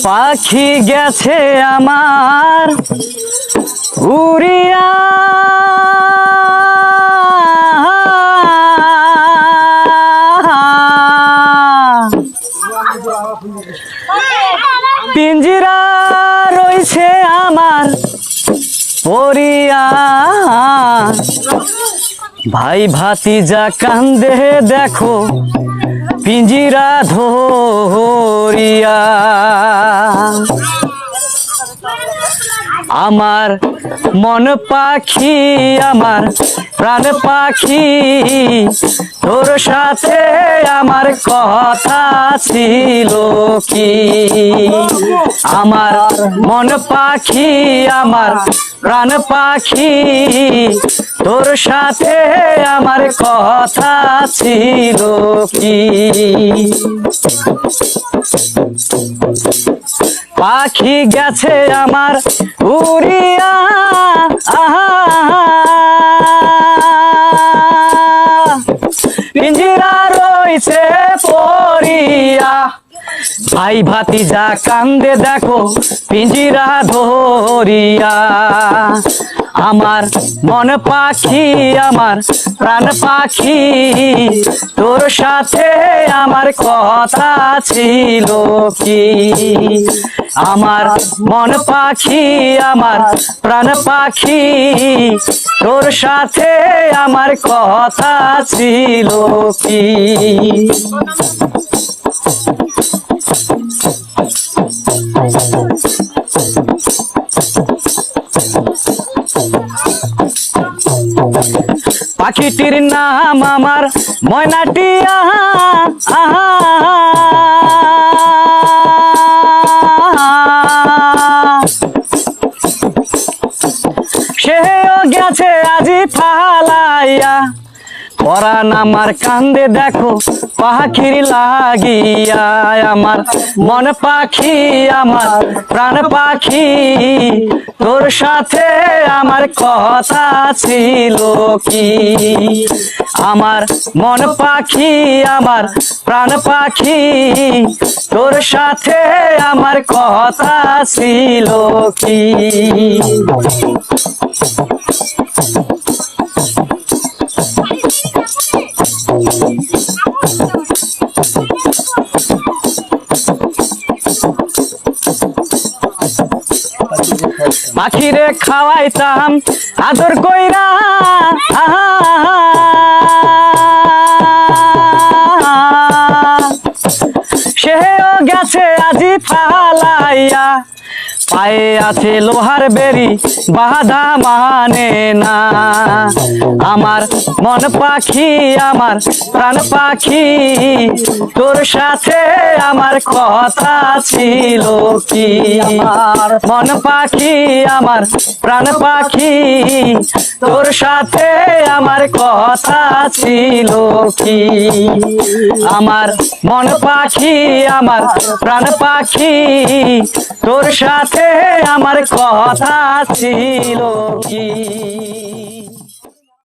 পাখি গেছে আমার উড়িয়া পিঞ্জিরা রইছে আমার পড়িয়া ভাই ভাতিজা কান্দে দেখো পিঞ্জিরা ধরিয়া আমার মন পাখি আমার প্রাণ পাখি তোর সাথে আমার কথা ছিল কি আমার মন পাখি আমার প্রাণ পাখি তোর সাথে আমার কথা ছিল কি পাখি গেছে আমার উড়িয়া পিঞ্জিরা রইছে পড়িয়া ভাই ভাতিজা কান্দে দেখো পিঞ্জিরা ধরিয়া আমার মন পাখি আমার প্রাণ পাখি তোর সাথে আমার কথা ছিল কি আমার মন পাখি আমার প্রাণ পাখি তোর সাথে আমার কথা ছিল কি পাখিটির নাম আমার ময়নাটিয়া সেও গেছে আজি ফালাইয়া পরাণ আমার কান্দে দেখো পাখির লাগিয়া আমার মন পাখি আমার প্রাণ পাখি তোর সাথে আমার কথা ছিল কি আমার মন পাখি আমার প্রাণ পাখি তোর সাথে আমার কথা ছিল কি পাখিরে খাওয়াইতাম আদর কইরা সেও গেছে আজি ফালাইয়া পায়ে আছে লোহার বেরি বাধা মানে না আমার মন পাখি আমার প্রাণ পাখি তোর সাথে আমার কথা ছিল কি আমার মন পাখি আমার প্রাণ পাখি তোর সাথে আমার কথা ছিল কি আমার মন পাখি আমার প্রাণ পাখি তোর সাথে আমার কথা ছিল কি।